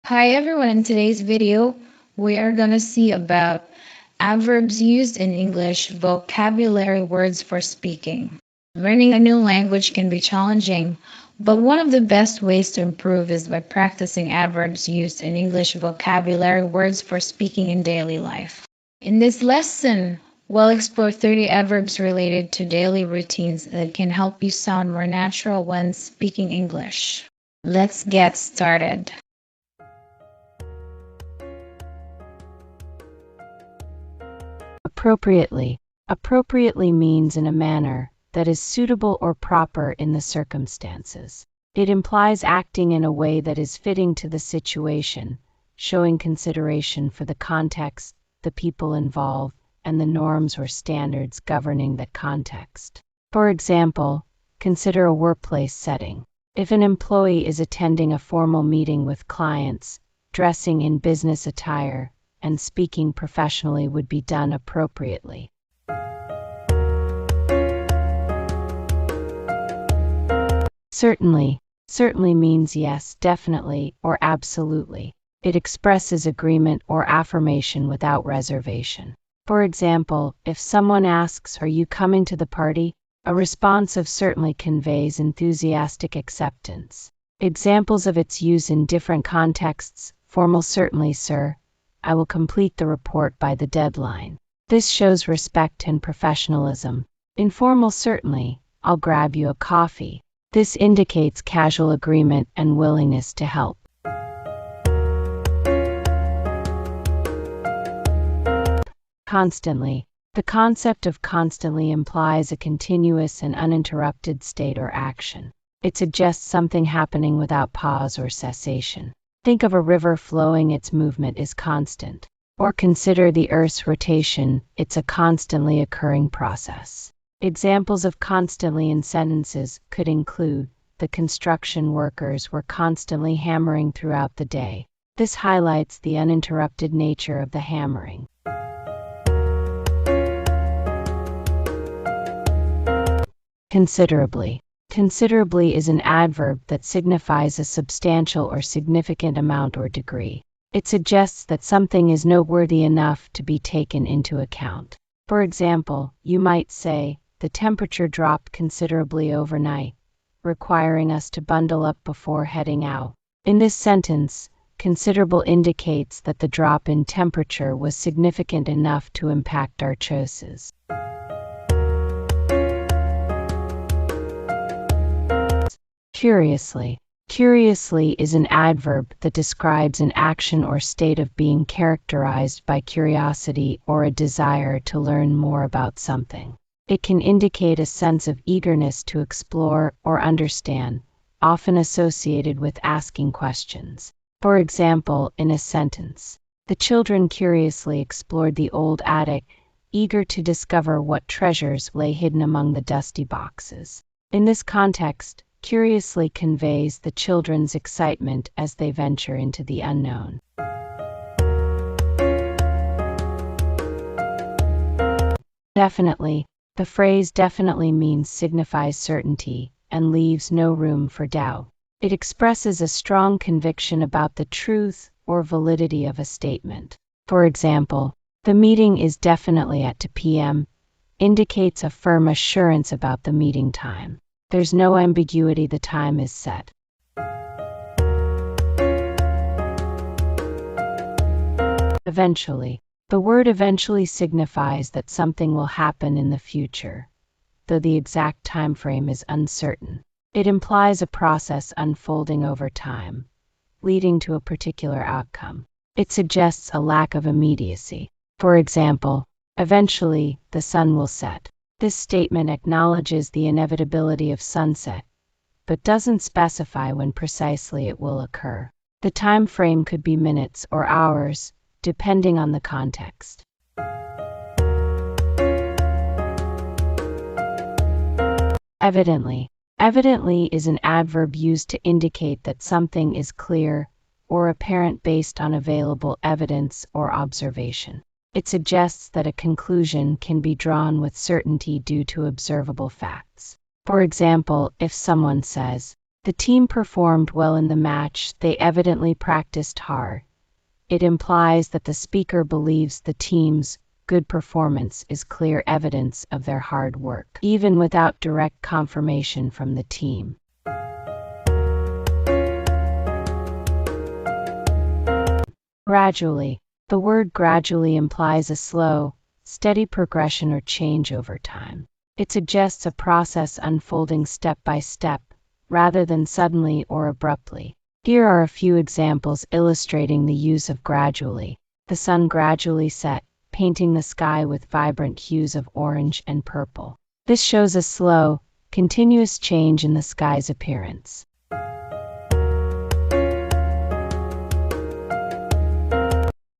Hi everyone, in today's video, we are going to see about adverbs used in English vocabulary words for speaking. Learning a new language can be challenging, but one of the best ways to improve is by practicing adverbs used in English vocabulary words for speaking in daily life. In this lesson, we'll explore 30 adverbs related to daily routines that can help you sound more natural when speaking English. Let's get started. Appropriately. Appropriately means in a manner that is suitable or proper in the circumstances. It implies acting in a way that is fitting to the situation, showing consideration for the context, the people involved, and the norms or standards governing that context. For example, consider a workplace setting. If an employee is attending a formal meeting with clients, dressing in business attire, and speaking professionally would be done appropriately. Certainly. Certainly means yes, definitely, or absolutely. It expresses agreement or affirmation without reservation. For example, if someone asks, "Are you coming to the party?" a response of certainly conveys enthusiastic acceptance. Examples of its use in different contexts: formal certainly, sir. I will complete the report by the deadline. This shows respect and professionalism. Informal certainly, I'll grab you a coffee. This indicates casual agreement and willingness to help. Constantly. The concept of constantly implies a continuous and uninterrupted state or action. It suggests something happening without pause or cessation. Think of a river flowing, its movement is constant. Or consider the Earth's rotation, it's a constantly occurring process. Examples of constantly in sentences could include, the construction workers were constantly hammering throughout the day. This highlights the uninterrupted nature of the hammering. Considerably. Considerably is an adverb that signifies a substantial or significant amount or degree. It suggests that something is noteworthy enough to be taken into account. For example, you might say, the temperature dropped considerably overnight, requiring us to bundle up before heading out. In this sentence, considerable indicates that the drop in temperature was significant enough to impact our choices. Curiously. Curiously is an adverb that describes an action or state of being characterized by curiosity or a desire to learn more about something. It can indicate a sense of eagerness to explore or understand, often associated with asking questions. For example, in a sentence, the children curiously explored the old attic, eager to discover what treasures lay hidden among the dusty boxes. In this context, curiously conveys the children's excitement as they venture into the unknown. Definitely. The phrase definitely means signifies certainty and leaves no room for doubt. It expresses a strong conviction about the truth or validity of a statement. For example, the meeting is definitely at 2 p.m. indicates a firm assurance about the meeting time. There's no ambiguity, the time is set. Eventually. The word eventually signifies that something will happen in the future, though the exact time frame is uncertain. It implies a process unfolding over time, leading to a particular outcome. It suggests a lack of immediacy. For example, eventually, the sun will set. This statement acknowledges the inevitability of sunset, but doesn't specify when precisely it will occur. The time frame could be minutes or hours, depending on the context. Evidently. Evidently is an adverb used to indicate that something is clear or apparent based on available evidence or observation. It suggests that a conclusion can be drawn with certainty due to observable facts. For example, if someone says, The team performed well in the match. They evidently practiced hard. It implies that the speaker believes the team's good performance is clear evidence of their hard work, even without direct confirmation from the team. Gradually. The word gradually implies a slow, steady progression or change over time. It suggests a process unfolding step by step, rather than suddenly or abruptly. Here are a few examples illustrating the use of gradually. The sun gradually set, painting the sky with vibrant hues of orange and purple. This shows a slow, continuous change in the sky's appearance.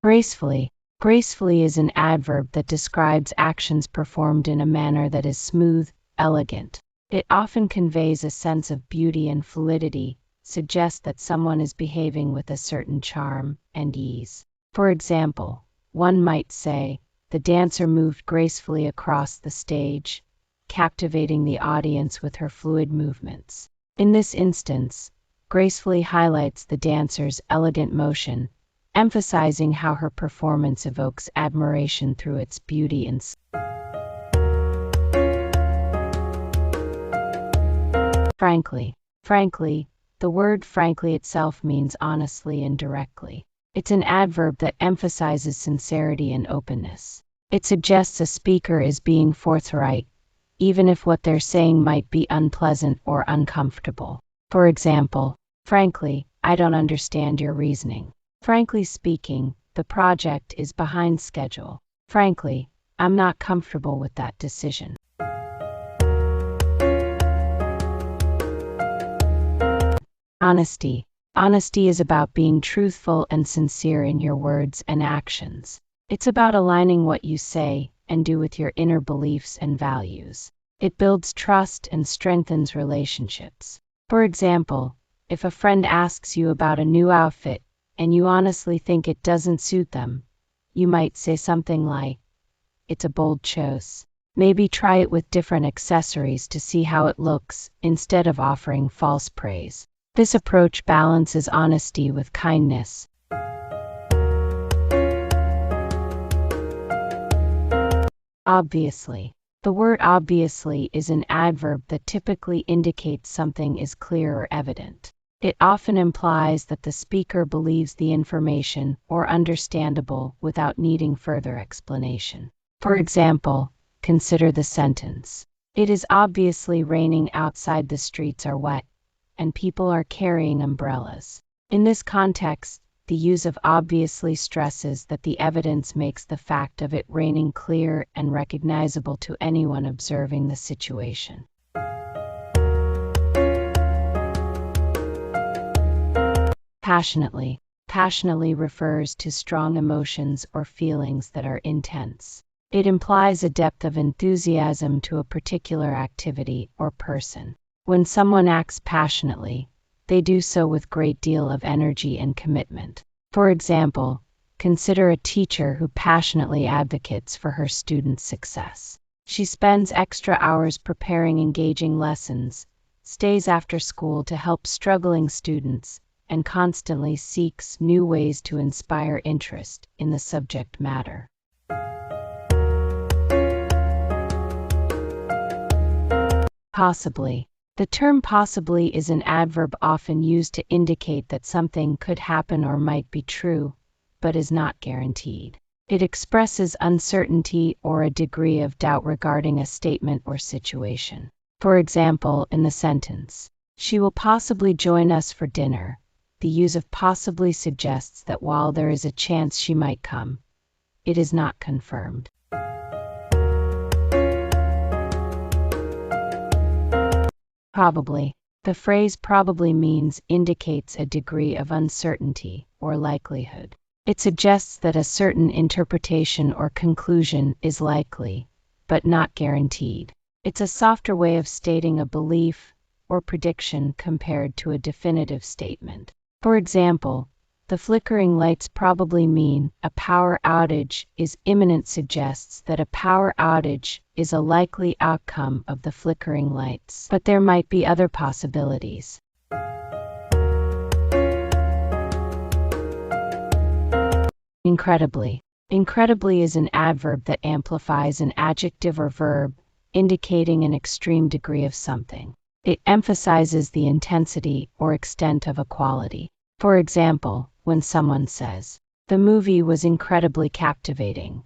Gracefully. Gracefully is an adverb that describes actions performed in a manner that is smooth, elegant. It often conveys a sense of beauty and fluidity, suggests that someone is behaving with a certain charm and ease. For example, one might say, the dancer moved gracefully across the stage, captivating the audience with her fluid movements. In this instance, gracefully highlights the dancer's elegant motion, emphasizing how her performance evokes admiration through its beauty and frankly. Frankly, the word frankly itself means honestly and directly. It's an adverb that emphasizes sincerity and openness. It suggests a speaker is being forthright, even if what they're saying might be unpleasant or uncomfortable. For example, frankly, I don't understand your reasoning. Frankly speaking, the project is behind schedule. Frankly, I'm not comfortable with that decision. Honesty. Honesty is about being truthful and sincere in your words and actions. It's about aligning what you say and do with your inner beliefs and values. It builds trust and strengthens relationships. For example, if a friend asks you about a new outfit and you honestly think it doesn't suit them, you might say something like, "It's a bold choice. Maybe try it with different accessories to see how it looks," instead of offering false praise. This approach balances honesty with kindness. Obviously. The word obviously is an adverb that typically indicates something is clear or evident. It often implies that the speaker believes the information or understandable without needing further explanation. For example, consider the sentence, "It is obviously raining outside, the streets are wet, and people are carrying umbrellas." In this context, the use of obviously stresses that the evidence makes the fact of it raining clear and recognizable to anyone observing the situation. Passionately. Passionately refers to strong emotions or feelings that are intense. It implies a depth of enthusiasm to a particular activity or person. When someone acts passionately, they do so with great deal of energy and commitment. For example, consider a teacher who passionately advocates for her students' success. She spends extra hours preparing engaging lessons, stays after school to help struggling students, and constantly seeks new ways to inspire interest in the subject matter. Possibly. The term possibly is an adverb often used to indicate that something could happen or might be true, but is not guaranteed. It expresses uncertainty or a degree of doubt regarding a statement or situation. For example, in the sentence, "She will possibly join us for dinner," the use of possibly suggests that while there is a chance she might come, it is not confirmed. Probably. The phrase probably indicates a degree of uncertainty or likelihood. It suggests that a certain interpretation or conclusion is likely, but not guaranteed. It's a softer way of stating a belief or prediction compared to a definitive statement. For example, "The flickering lights probably mean a power outage is imminent," suggests that a power outage is a likely outcome of the flickering lights, but there might be other possibilities. Incredibly. Incredibly is an adverb that amplifies an adjective or verb, indicating an extreme degree of something. It emphasizes the intensity or extent of a quality. For example, when someone says, "The movie was incredibly captivating,"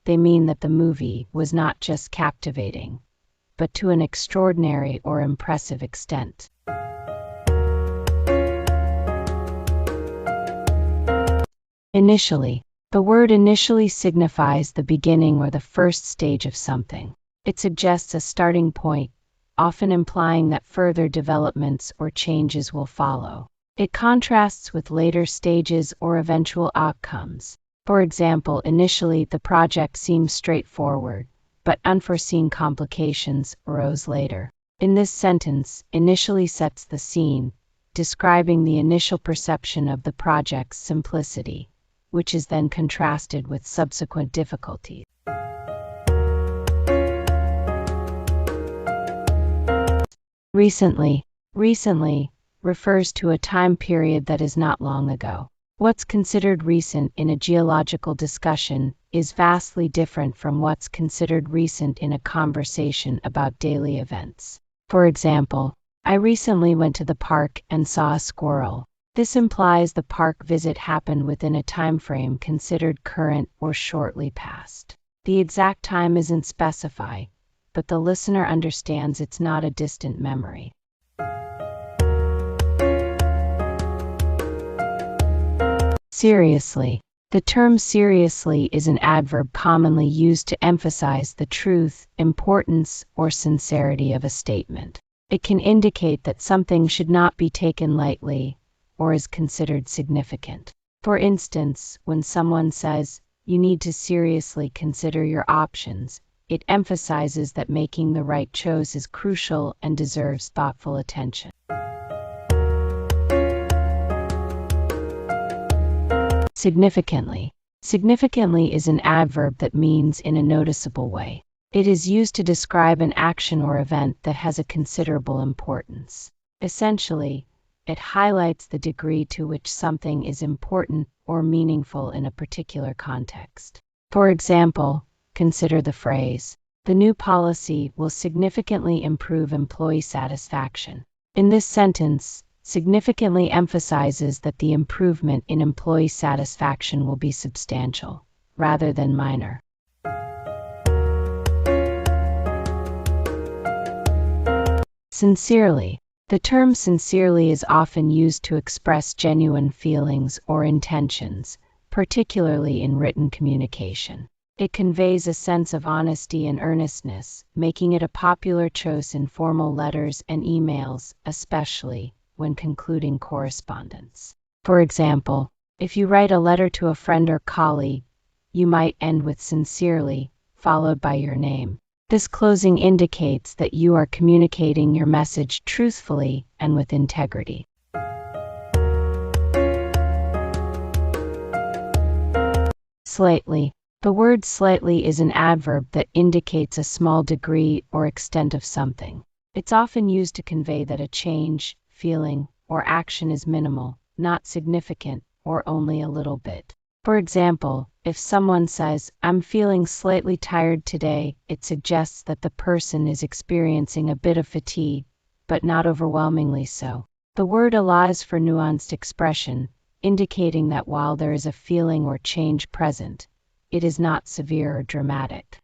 they mean that the movie was not just captivating, but to an extraordinary or impressive extent. Initially. The word initially signifies the beginning or the first stage of something. It suggests a starting point, often implying that further developments or changes will follow. It contrasts with later stages or eventual outcomes. For example, initially the project seemed straightforward, but unforeseen complications arose later. In this sentence, initially sets the scene, describing the initial perception of the project's simplicity, which is then contrasted with subsequent difficulties. Recently. Recently refers to a time period that is not long ago. What's considered recent in a geological discussion is vastly different from what's considered recent in a conversation about daily events. For example, I recently went to the park and saw a squirrel. This implies the park visit happened within a time frame considered current or shortly past. The exact time isn't specified, but the listener understands it's not a distant memory. Seriously. The term seriously is an adverb commonly used to emphasize the truth, importance, or sincerity of a statement. It can indicate that something should not be taken lightly, or is considered significant. For instance, when someone says, "You need to seriously consider your options," it emphasizes that making the right choice is crucial and deserves thoughtful attention. Significantly. Significantly is an adverb that means in a noticeable way. It is used to describe an action or event that has a considerable importance. Essentially, it highlights the degree to which something is important or meaningful in a particular context. For example, consider the phrase, "The new policy will significantly improve employee satisfaction." In this sentence, significantly emphasizes that the improvement in employee satisfaction will be substantial, rather than minor. Sincerely. The term sincerely is often used to express genuine feelings or intentions, particularly in written communication. It conveys a sense of honesty and earnestness, making it a popular choice in formal letters and emails, especially when concluding correspondence. For example, if you write a letter to a friend or colleague, you might end with sincerely, followed by your name. This closing indicates that you are communicating your message truthfully and with integrity. Slightly. The word slightly is an adverb that indicates a small degree or extent of something. It's often used to convey that a change, feeling, or action is minimal, not significant, or only a little bit. For example, if someone says, "I'm feeling slightly tired today," it suggests that the person is experiencing a bit of fatigue, but not overwhelmingly so. The word allows for nuanced expression, indicating that while there is a feeling or change present, it is not severe or dramatic.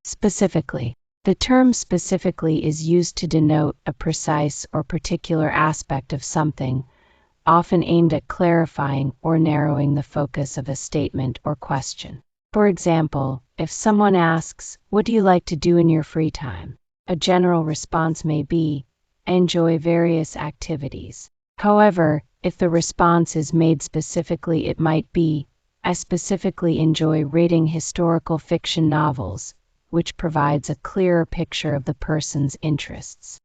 Specifically. The term specifically is used to denote a precise or particular aspect of something, often aimed at clarifying or narrowing the focus of a statement or question. For example, if someone asks, "What do you like to do in your free time?" a general response may be, "I enjoy various activities." However, if the response is made specifically, it might be, "I specifically enjoy reading historical fiction novels," which provides a clearer picture of the person's interests.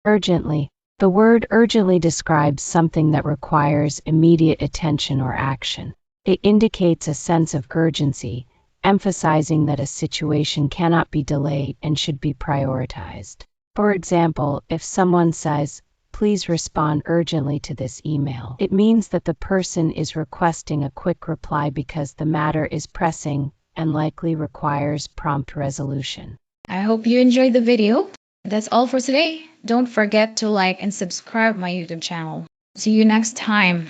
Urgently. The word urgently describes something that requires immediate attention or action. It indicates a sense of urgency, emphasizing that a situation cannot be delayed and should be prioritized. For example, if someone says, "Please respond urgently to this email," it means that the person is requesting a quick reply because the matter is pressing and likely requires prompt resolution. I hope you enjoyed the video. That's all for today. Don't forget to like and subscribe my YouTube channel. See you next time.